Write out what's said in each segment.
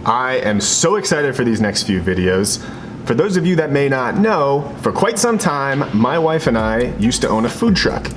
I am so excited for these next few videos. For those of you that may not know, for quite some time, my wife and I used to own a food truck.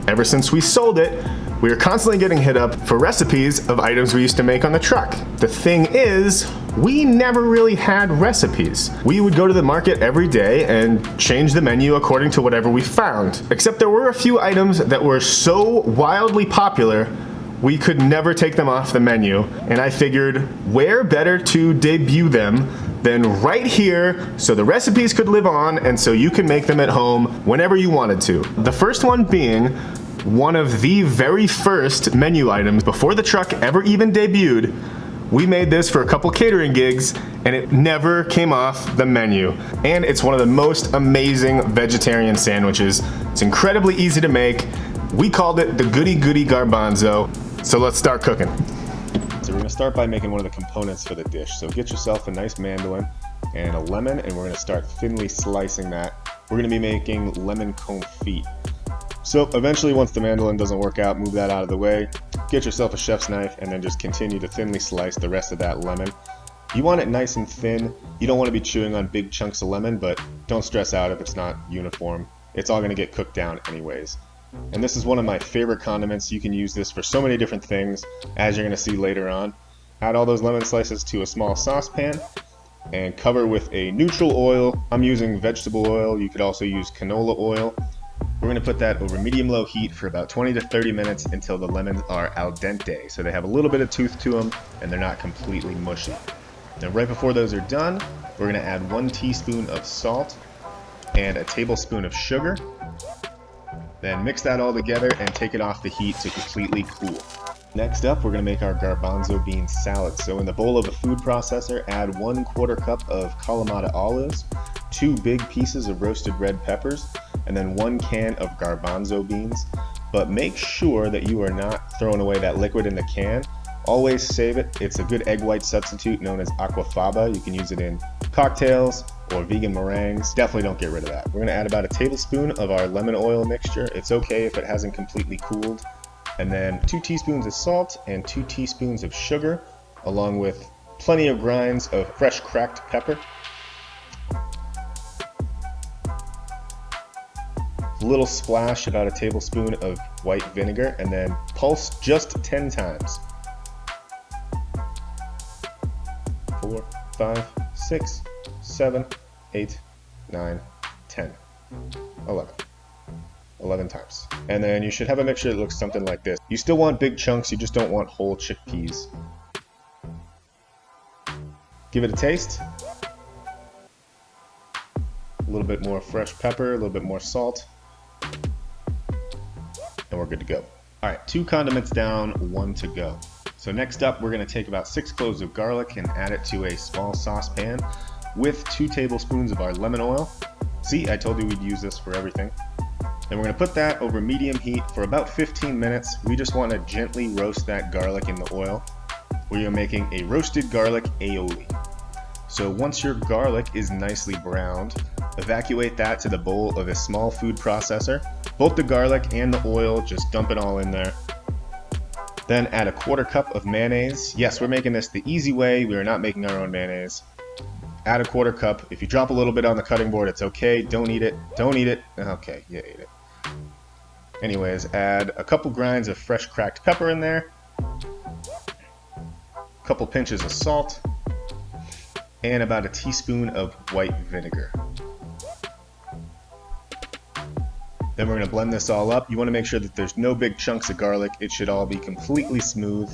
Ever since we sold it, we were constantly getting hit up for recipes of items we used to make on the truck. The thing is, we never really had recipes. We would go to the market every day and change the menu according to whatever we found. Except there were a few items that were so wildly popular, we could never take them off the menu, and I figured where better to debut them than right here so the recipes could live on and so you can make them at home whenever you wanted to. The first one being one of the very first menu items before the truck ever even debuted. We made this for a couple catering gigs and it never came off the menu. And it's one of the most amazing vegetarian sandwiches. It's incredibly easy to make. We called it the Goody Garbanzo. So let's start cooking. So we're gonna start by making one of the components for the dish. So get yourself a nice mandolin and a lemon, and we're gonna start thinly slicing that. We're gonna be making lemon confit. So eventually, once the mandolin doesn't work out, move that out of the way. Get yourself a chef's knife and then just continue to thinly slice the rest of that lemon. You want it nice and thin. You don't want to be chewing on big chunks of lemon, but don't stress out if it's not uniform. It's all gonna get cooked down anyways. And this is one of my favorite condiments. You can use this for so many different things, as you're going to see later on. Add all those lemon slices to a small saucepan and cover with a neutral oil. I'm using vegetable oil. You could also use canola oil. We're going to put that over medium-low heat for about 20 to 30 minutes until the lemons are al dente, so they have a little bit of tooth to them and they're not completely mushy. Now right before those are done, we're going to add 1 teaspoon of salt and a tablespoon of sugar. Then mix that all together and take it off the heat to completely cool. Next up, we're going to make our garbanzo bean salad. So in the bowl of a food processor, add 1/4 cup of kalamata olives, 2 big pieces of roasted red peppers, and then 1 can of garbanzo beans. But make sure that you are not throwing away that liquid in the can. Always save it. It's a good egg white substitute known as aquafaba. You can use it in cocktails or vegan meringues. Definitely don't get rid of that. We're going to add about a tablespoon of our lemon oil mixture. It's okay if it hasn't completely cooled. And then 2 teaspoons of salt and 2 teaspoons of sugar, along with plenty of grinds of fresh cracked pepper. A little splash, about a tablespoon of white vinegar, and then pulse just 10 times. 4, 5, 6, 7, 8, 9, 10, 11 times. And then you should have a mixture that looks something like this. You still want big chunks, you just don't want whole chickpeas. Give it a taste. A little bit more fresh pepper, a little bit more salt, and we're good to go. Alright, 2 condiments down, 1 to go. So next up, we're going to take about 6 cloves of garlic and add it to a small saucepan with 2 tablespoons of our lemon oil. See, I told you we'd use this for everything. Then we're going to put that over medium heat for about 15 minutes. We just want to gently roast that garlic in the oil. We are making a roasted garlic aioli. So once your garlic is nicely browned, evacuate that to the bowl of a small food processor. Both the garlic and the oil, just dump it all in there. Then add a 1/4 cup of mayonnaise. Yes, we're making this the easy way. We are not making our own mayonnaise. Add a 1/4 cup. If you drop a little bit on the cutting board, it's okay. Don't eat it. Don't eat it. Okay, you ate it. Anyways, add a couple grinds of fresh cracked pepper in there. A couple pinches of salt. And about a teaspoon of white vinegar. Then we're going to blend this all up. You want to make sure that there's no big chunks of garlic. It should all be completely smooth.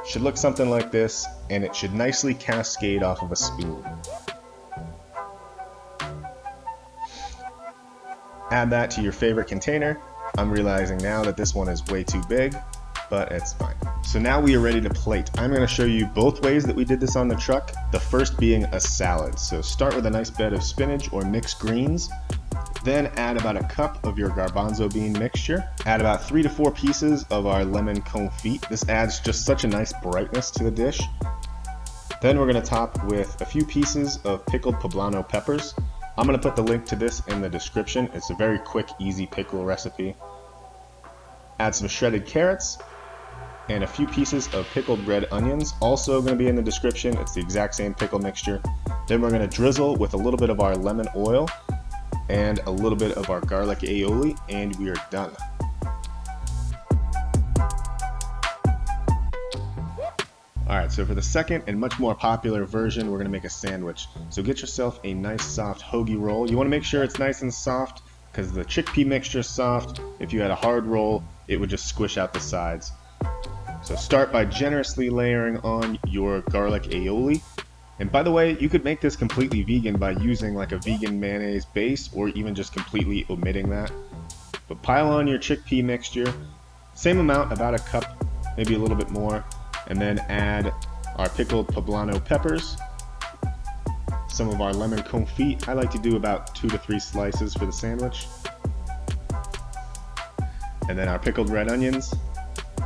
Should look something like this, and it should nicely cascade off of a spoon. Add that to your favorite container. I'm realizing now that this one is way too big, but it's fine. So now we are ready to plate. I'm going to show you both ways that we did this on the truck. The first being a salad. So start with a nice bed of spinach or mixed greens. Then add about a cup of your garbanzo bean mixture. Add about 3 to 4 pieces of our lemon confit. This adds just such a nice brightness to the dish. Then we're going to top with a few pieces of pickled poblano peppers. I'm going to put the link to this in the description. It's a very quick, easy pickle recipe. Add some shredded carrots. and a few pieces of pickled red onions, also going to be in the description. It's the exact same pickle mixture. Then we're going to drizzle with a little bit of our lemon oil and a little bit of our garlic aioli, and we are done. Alright, so for the second and much more popular version, we're going to make a sandwich. So get yourself a nice soft hoagie roll. You want to make sure it's nice and soft because the chickpea mixture is soft. If you had a hard roll, it would just squish out the sides. So start by generously layering on your garlic aioli. And by the way, you could make this completely vegan by using like a vegan mayonnaise base or even just completely omitting that. But pile on your chickpea mixture, same amount, about a cup, maybe a little bit more. And then add our pickled poblano peppers, some of our lemon confit. I like to do about 2 to 3 slices for the sandwich. And then our pickled red onions.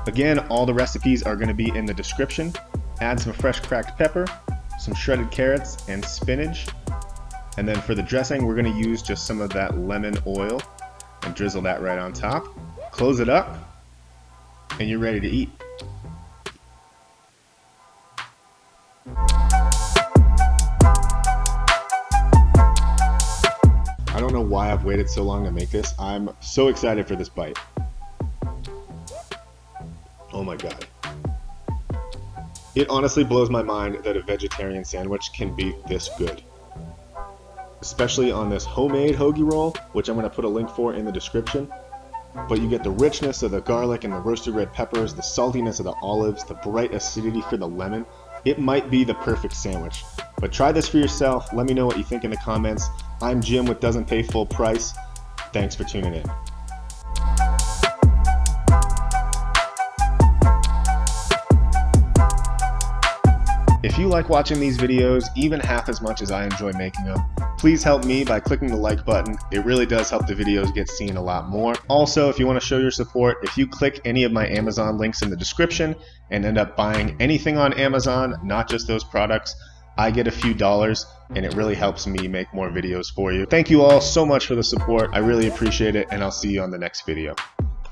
Again, all the recipes are going to be in the description. Add some fresh cracked pepper, some shredded carrots, and spinach. And then for the dressing, we're going to use just some of that lemon oil and drizzle that right on top. Close it up, and you're ready to eat. I don't know why I've waited so long to make this. I'm so excited for this bite. Oh my god. It honestly blows my mind that a vegetarian sandwich can be this good. Especially on this homemade hoagie roll, which I'm going to put a link for in the description. But you get the richness of the garlic and the roasted red peppers, the saltiness of the olives, the bright acidity for the lemon. It might be the perfect sandwich. But try this for yourself. Let me know what you think in the comments. I'm Jim with Doesn't Pay Full Price. Thanks for tuning in. If you like watching these videos even half as much as I enjoy making them, please help me by clicking the like button. It really does help the videos get seen a lot more. Also, if you want to show your support, if you click any of my Amazon links in the description and end up buying anything on Amazon, not just those products, I get a few dollars and it really helps me make more videos for you. Thank you all so much for the support. I really appreciate it, and I'll see you on the next video.